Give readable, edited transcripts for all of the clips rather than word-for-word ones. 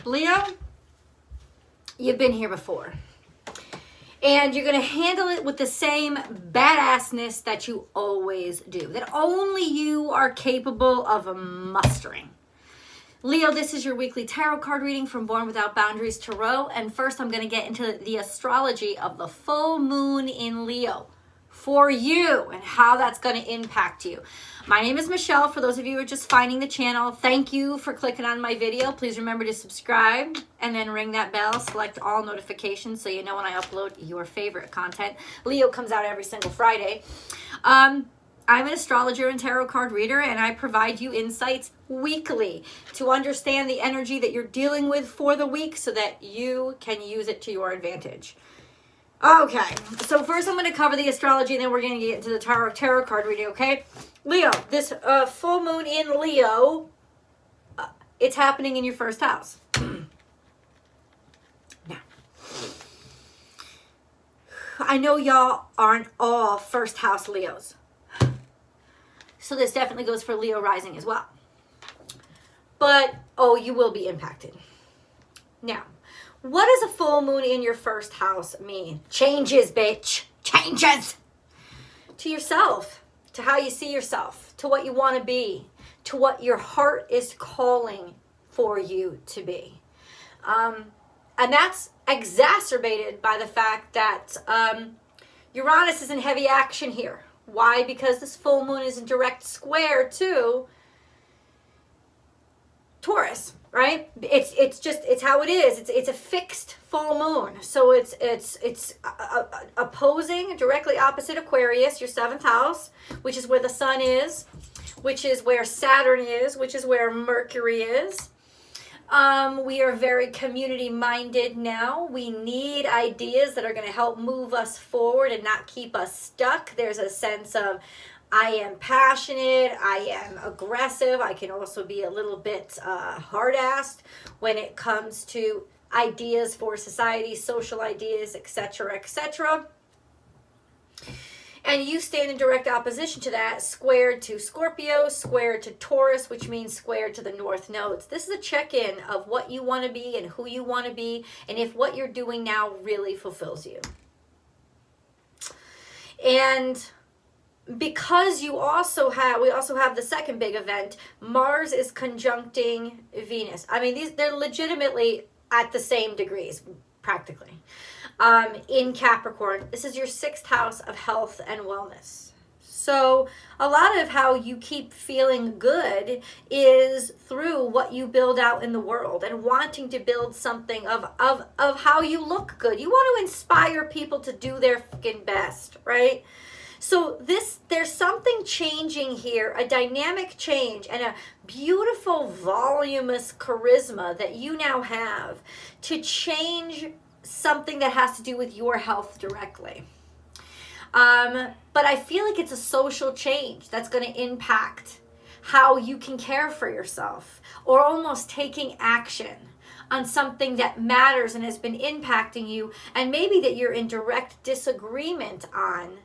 Leo, you've been here before. And you're going to handle it with the same badassness that you always do, that only you are capable of mustering. Leo, this is your weekly tarot card reading from Born Without Boundaries Tarot. And first, I'm going to get into the astrology of the full moon in Leo for you and how that's going to impact you. My name is Michelle. For those of you who are just finding the channel, thank you for clicking on my video. Please remember to subscribe and then ring that bell. Select all notifications so you know when I upload your favorite content. Leo comes out every single Friday. I'm an astrologer and tarot card reader, and I provide you insights weekly to understand the energy that you're dealing with for the week so that you can use it to your advantage. Okay, so first I'm going to cover the astrology, and then we're going to get into the tarot card reading, okay? Leo, this full moon in Leo, it's happening in your first house. Now, I know y'all aren't all first house Leos. So this definitely goes for Leo rising as well. But, you will be impacted. Now, what does a full moon in your first house mean? Changes, bitch. Changes. To yourself, to how you see yourself, to what you want to be, to what your heart is calling for you to be. And that's exacerbated by the fact that Uranus is in heavy action here. Why? Because this full moon is in direct square to Taurus, right? It's how it is. It's a fixed full moon. So it's opposing, directly opposite Aquarius, your 7th house, which is where the sun is, which is where Saturn is, which is where Mercury is. We are very community-minded now. We need ideas that are going to help move us forward and not keep us stuck. There's a sense of, I am passionate, I am aggressive. I can also be a little bit hard-assed when it comes to ideas for society, social ideas, etc., etc. And you stand in direct opposition to that, squared to Scorpio, squared to Taurus, which means squared to the north nodes. This is a check-in of what you want to be and who you want to be, and if what you're doing now really fulfills you. And because we also have the second big event, Mars is conjuncting Venus. I mean, they're legitimately at the same degrees, practically. In Capricorn, this is your 6th house of health and wellness. So a lot of how you keep feeling good is through what you build out in the world and wanting to build something of how you look good. You want to inspire people to do their fucking best, right? So there's something changing here, a dynamic change and a beautiful voluminous charisma that you now have to change something that has to do with your health directly. But I feel like it's a social change that's going to impact how you can care for yourself, or almost taking action on something that matters and has been impacting you, and maybe that you're in direct disagreement on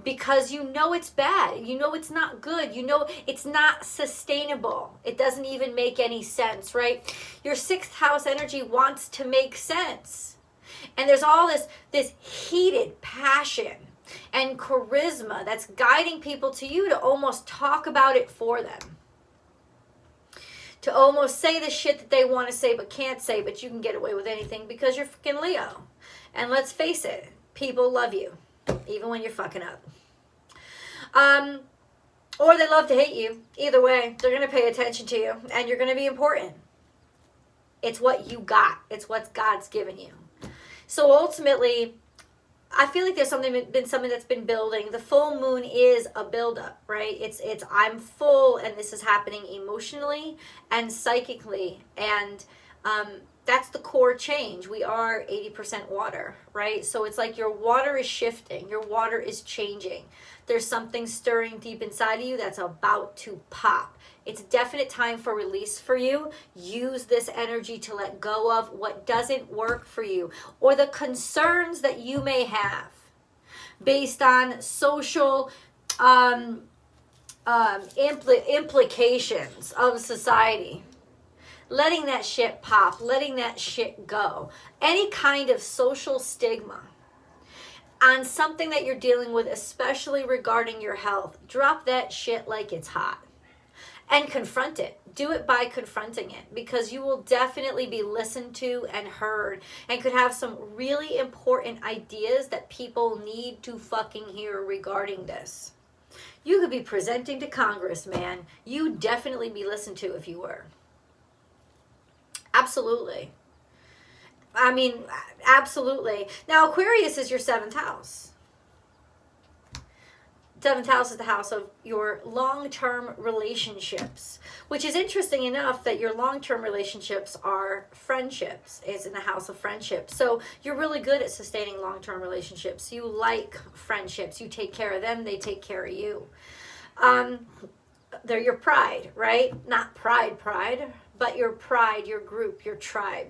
because you know it's bad, you know it's not good, you know it's not sustainable, it doesn't even make any sense, right? Your 6th house energy wants to make sense. And there's all this heated passion and charisma that's guiding people to you to almost talk about it for them. To almost say the shit that they want to say but can't say, but you can get away with anything because you're fucking Leo. And let's face it, people love you, even when you're fucking up. Or they love to hate you. Either way, they're going to pay attention to you, and you're going to be important. It's what you got. It's what God's given you. So ultimately, I feel like there's something that's been building. The full moon is a buildup, right? It's I'm full, and this is happening emotionally and psychically, and that's the core change. We are 80% water, right? So it's like your water is shifting, your water is changing. There's something stirring deep inside of you that's about to pop. It's definite time for release for you. Use this energy to let go of what doesn't work for you, or the concerns that you may have based on social implications of society. letting that shit pop, letting that shit go. Any kind of social stigma on something that you're dealing with, especially regarding your health, drop that shit like it's hot and confront it. Do it by confronting it, because you will definitely be listened to and heard and could have some really important ideas that people need to fucking hear regarding this. You could be presenting to Congress, man. You'd definitely be listened to if you were. Absolutely. I mean, absolutely. Now, Aquarius is your 7th house. 7th house is the house of your long-term relationships, which is interesting enough that your long-term relationships are friendships. It's in the house of friendships. So you're really good at sustaining long-term relationships. You like friendships. You take care of them. They take care of you. They're your pride, right? Not pride, but your pride, your group, your tribe.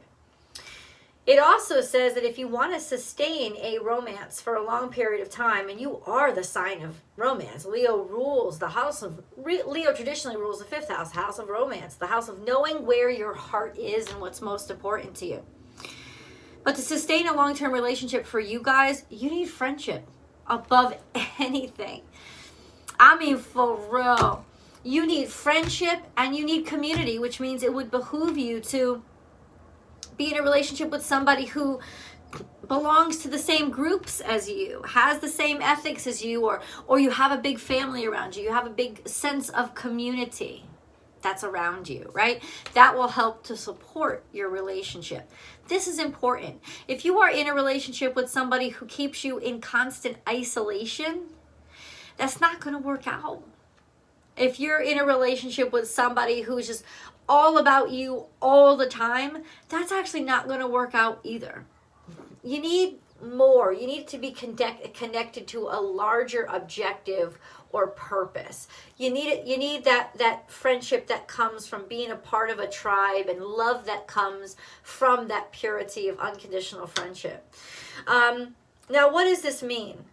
It also says that if you want to sustain a romance for a long period of time, and you are the sign of romance, Leo rules the house of, Leo traditionally rules the 5th house, house of romance, the house of knowing where your heart is and what's most important to you. But to sustain a long-term relationship for you guys, you need friendship above anything. I mean, for real. You need friendship and you need community, which means it would behoove you to be in a relationship with somebody who belongs to the same groups as you, has the same ethics as you, or you have a big family around you. You have a big sense of community that's around you, right? That will help to support your relationship. This is important. If you are in a relationship with somebody who keeps you in constant isolation, that's not going to work out. If you're in a relationship with somebody who's just all about you all the time, that's actually not going to work out either. You need more. You need to be connected to a larger objective or purpose. You need that friendship that comes from being a part of a tribe, and love that comes from that purity of unconditional friendship. Now, what does this mean?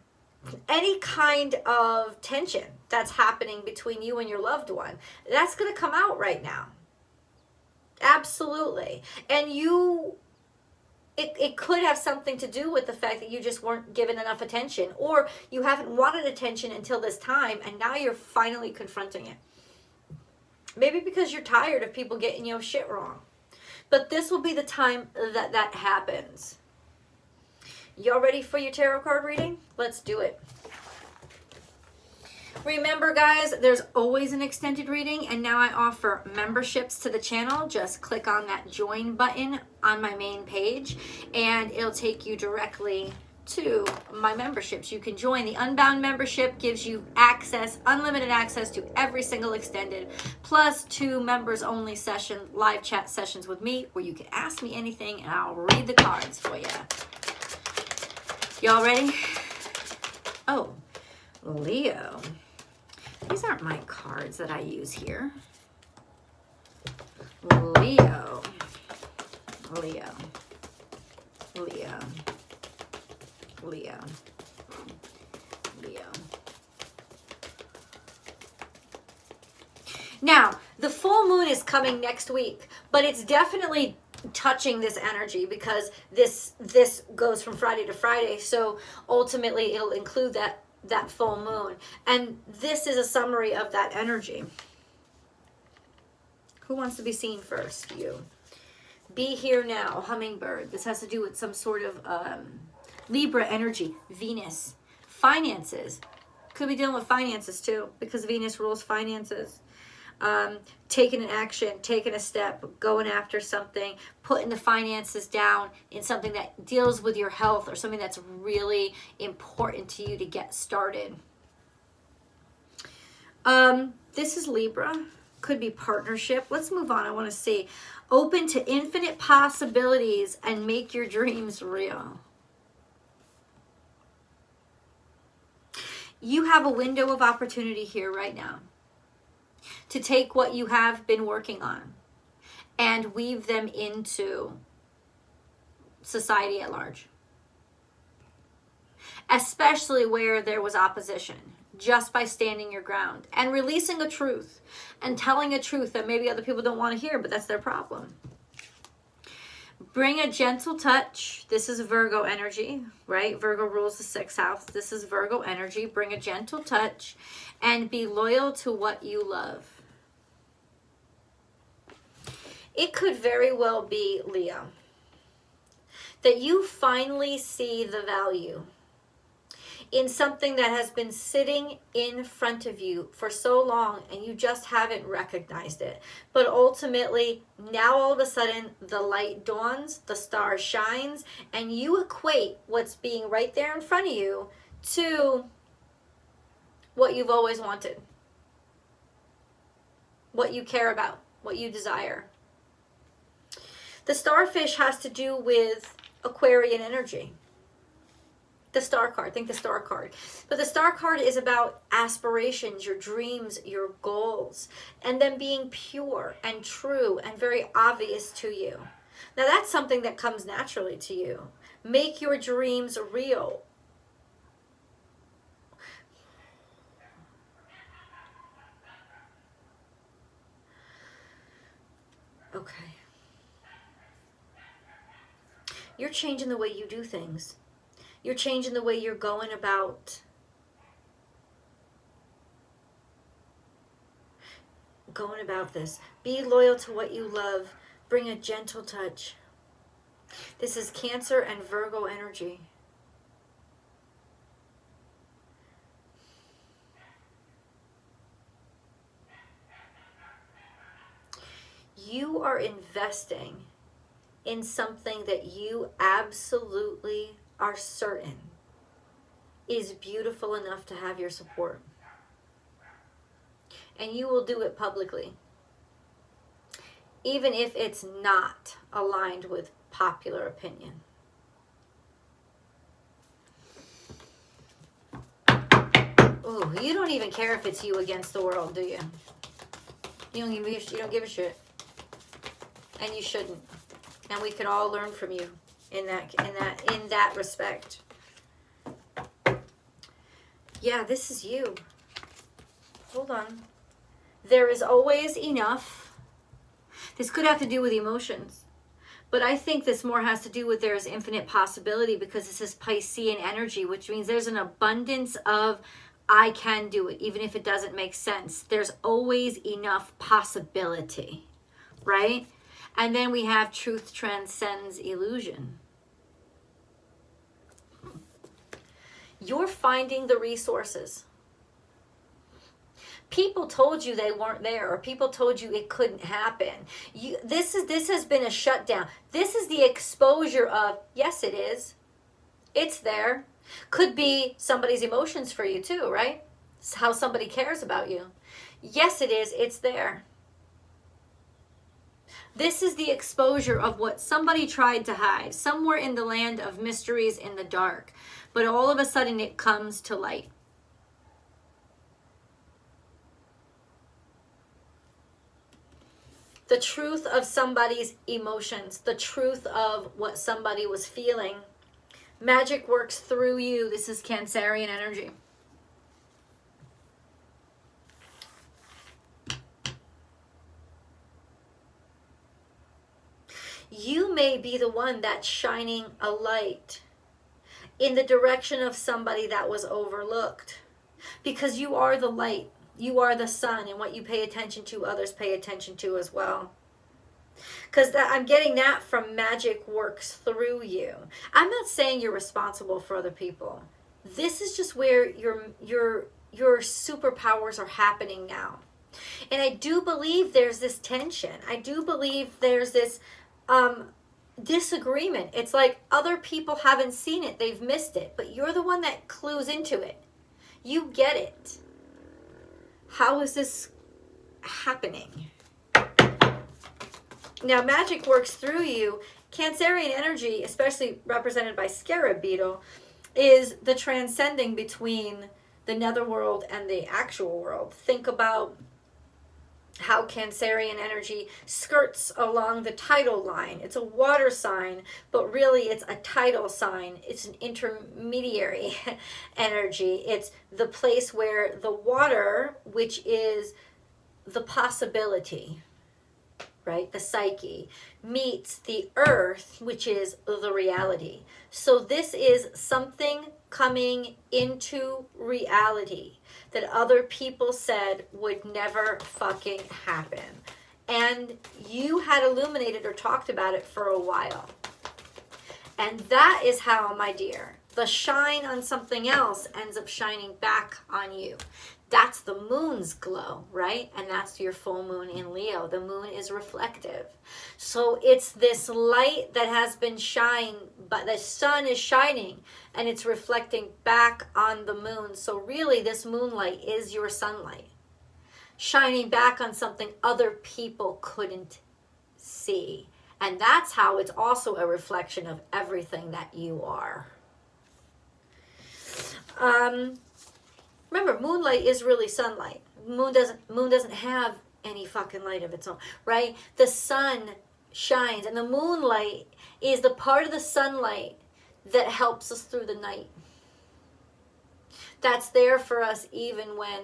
Any kind of tension that's happening between you and your loved one, that's going to come out right now. Absolutely. And it could have something to do with the fact that you just weren't given enough attention, or you haven't wanted attention until this time, and now you're finally confronting it. Maybe because you're tired of people getting your shit wrong. But this will be the time that happens. Y'all ready for your tarot card reading? Let's do it. Remember, guys, there's always an extended reading, and now I offer memberships to the channel. Just click on that join button on my main page, and it'll take you directly to my memberships. You can join. The Unbound membership gives you access, unlimited access to every single extended, plus 2 members only live chat sessions with me, where you can ask me anything and I'll read the cards for you. Y'all ready? Oh, Leo. These aren't my cards that I use here. Leo. Now, the full moon is coming next week, but it's definitely touching this energy, because this goes from Friday to Friday, so ultimately it'll include that full moon. And this is a summary of that energy. Who wants to be seen first? You. Be here now, hummingbird. This has to do with some sort of Libra energy, Venus. Finances. Could be dealing with finances too, because Venus rules finances. Taking an action, taking a step, going after something, putting the finances down in something that deals with your health, or something that's really important to you to get started. This is Libra. Could be partnership. Let's move on. I want to see. Open to infinite possibilities and make your dreams real. You have a window of opportunity here right now to take what you have been working on and weave them into society at large. Especially where there was opposition. just by standing your ground and releasing a truth and telling a truth that maybe other people don't want to hear, but that's their problem. Bring a gentle touch. This is Virgo energy, right? Virgo rules the 6th house. This is Virgo energy. Bring a gentle touch and be loyal to what you love. It could very well be, Leo, that you finally see the value in something that has been sitting in front of you for so long and you just haven't recognized it. But ultimately, now all of a sudden, the light dawns, the star shines, and you equate what's being right there in front of you to what you've always wanted, what you care about, what you desire. The starfish has to do with Aquarian energy. The star card, think the star card. But the star card is about aspirations, your dreams, your goals, and them being pure and true and very obvious to you. Now that's something that comes naturally to you. Make your dreams real. Okay. You're changing the way you do things. You're changing the way you're going about this. Be loyal to what you love. Bring a gentle touch. This is Cancer and Virgo energy. You are investing in something that you absolutely are certain is beautiful enough to have your support. And you will do it publicly, even if it's not aligned with popular opinion. Oh, you don't even care if it's you against the world, do you? You don't give a shit. And you shouldn't. And we can all learn from you in that respect. Yeah, this is you. Hold on. There is always enough. This could have to do with emotions. But I think this more has to do with there is infinite possibility, because this is Piscean energy, which means there's an abundance of I can do it, even if it doesn't make sense. There's always enough possibility, right? And then we have truth transcends illusion. You're finding the resources. People told you they weren't there, or people told you it couldn't happen. This has been a shutdown. This is the exposure of, yes, it is. It's there. Could be somebody's emotions for you too, right? It's how somebody cares about you. Yes, it is. It's there. This is the exposure of what somebody tried to hide, somewhere in the land of mysteries in the dark. But all of a sudden it comes to light. The truth of somebody's emotions, the truth of what somebody was feeling. Magic works through you. This is Cancerian energy. You may be the one that's shining a light in the direction of somebody that was overlooked, because you are the light. You are the sun, and what you pay attention to, others pay attention to as well. Because I'm getting that from magic works through you. I'm not saying you're responsible for other people. This is just where your superpowers are happening now. And I do believe there's this tension. I do believe there's this disagreement. It's like other people haven't seen it. They've missed it. But you're the one that clues into it. You get it. How is this happening? Now, magic works through you. Cancerian energy, especially represented by scarab beetle, is the transcending between the netherworld and the actual world. Think about how Cancerian energy skirts along the tidal line. It's a water sign, but really it's a tidal sign. It's an intermediary energy. It's the place where the water, which is the possibility, right, the psyche, meets the earth, which is the reality. So this is something coming into reality that other people said would never fucking happen. And you had illuminated or talked about it for a while. And that is how, my dear, the shine on something else ends up shining back on you. That's the moon's glow, right? And that's your full moon in Leo. The moon is reflective. So it's this light that has been shined, but the sun is shining and it's reflecting back on the moon. So really this moonlight is your sunlight, shining back on something other people couldn't see. And that's how it's also a reflection of everything that you are. Remember, moonlight is really sunlight. Moon doesn't have any fucking light of its own, right? The sun shines, and the moonlight is the part of the sunlight that helps us through the night. That's there for us even when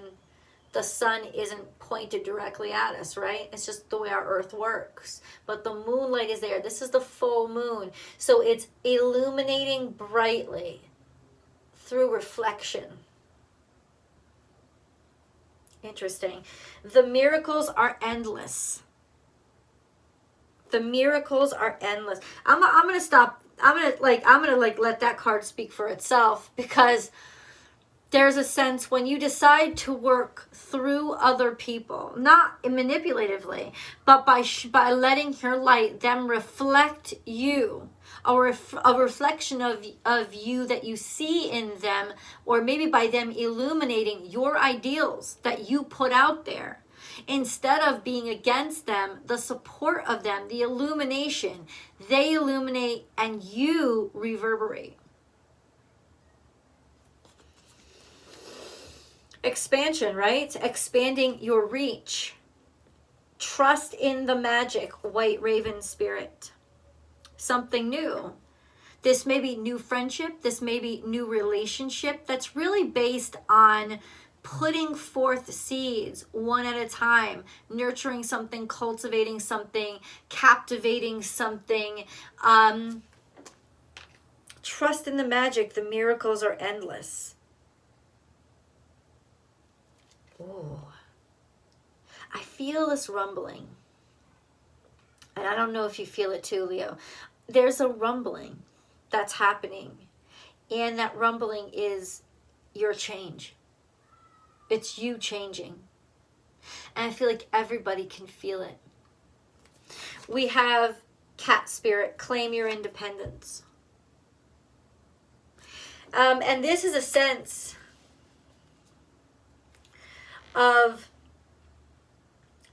the sun isn't pointed directly at us, right? It's just the way our earth works. But the moonlight is there. This is the full moon. So it's illuminating brightly through reflection. Interesting. The miracles are endless. The miracles are endless. I'm gonna stop. I'm gonna let that card speak for itself, because there's a sense when you decide to work through other people, not manipulatively, but by letting your light, them reflect you, a reflection of you that you see in them, or maybe by them illuminating your ideals that you put out there. Instead of being against them, the support of them, the illumination, they illuminate and you reverberate. Expansion, right? Expanding your reach. Trust in the magic, white raven spirit. Something new. This may be new friendship. This may be new relationship that's really based on putting forth seeds one at a time, nurturing something, cultivating something, captivating something. Trust in the magic. The miracles are endless. Ooh. I feel this rumbling. And I don't know if you feel it too, Leo. There's a rumbling that's happening. And that rumbling is your change. It's you changing. And I feel like everybody can feel it. We have cat spirit, claim your independence. And this is a sense of,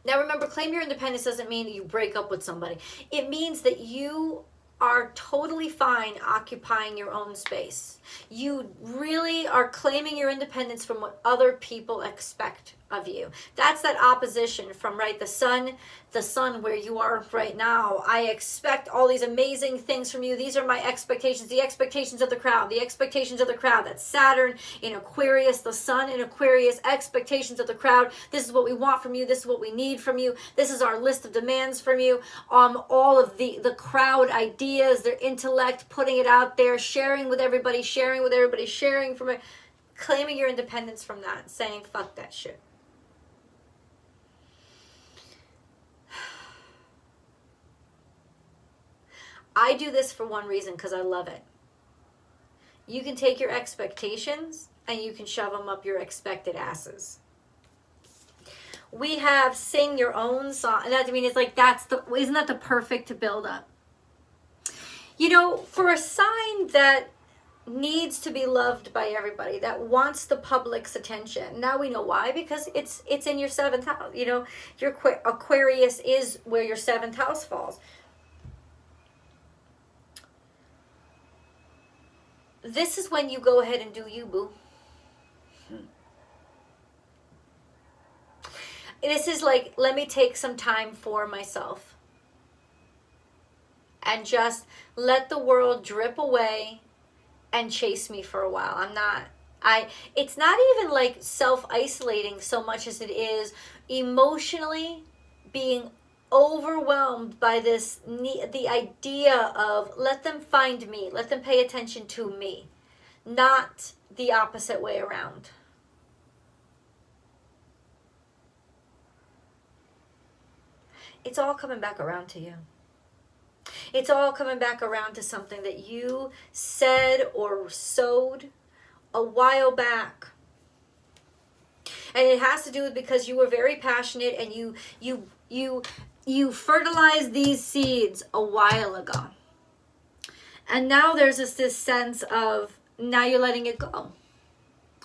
now remember, claim your independence doesn't mean that you break up with somebody. It means that you are totally fine occupying your own space. You really are claiming your independence from what other people expect of you. That's that opposition from, right, the sun where you are right now. I expect all these amazing things from you. These are my expectations, the expectations of the crowd, That's Saturn in Aquarius, the sun in Aquarius, expectations of the crowd. This is what we want from you. This is what we need from you. This is our list of demands from you. All of the crowd ideas, their intellect, putting it out there, sharing with everybody, sharing from it, claiming your independence from that, saying fuck that shit. I do this for one reason, because I love it. You can take your expectations and you can shove them up your expected asses. We have sing your own song. And that, I mean, it's like, isn't that the perfect build up? You know, for a sign that needs to be loved by everybody, that wants the public's attention. Now we know why, because it's in your 7th house. You know, your Aquarius is where your 7th house falls. This is when you go ahead and do you, boo. this is like, let me take some time for myself. And just let the world drip away and chase me for a while. It's not even like self-isolating so much as it is emotionally being overwhelmed by the idea of let them find me, let them pay attention to me, not the opposite way around. It's all coming back around to you. It's all coming back around to something that you said or sowed a while back. And it has to do with because you were very passionate and you fertilized these seeds a while ago. And now there's this sense of now you're letting it go.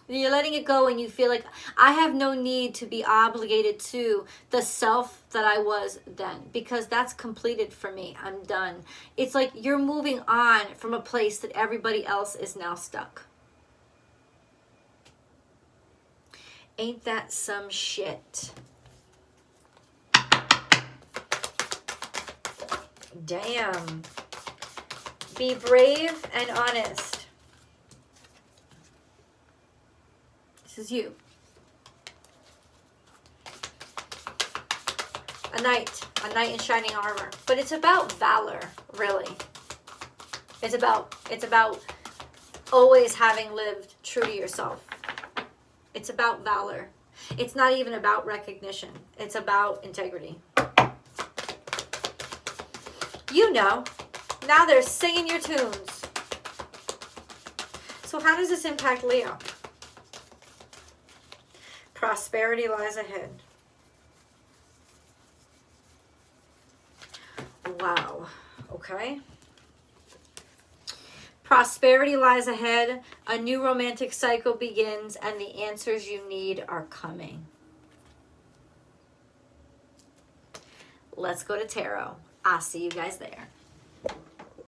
You're letting it go and you feel like I have no need to be obligated to the self that I was then because that's completed for me. I'm done. It's like you're moving on from a place that everybody else is now stuck. Ain't that some shit? Damn. Be brave and honest. This is you. A knight in shining armor. But it's about valor, really. It's about always having lived true to yourself. It's about valor. It's not even about recognition. It's about integrity. You know. Now they're singing your tunes. So how does this impact Leo? Prosperity lies ahead. Wow. Okay. Prosperity lies ahead. A new romantic cycle begins, and the answers you need are coming. Let's go to tarot. I'll see you guys there.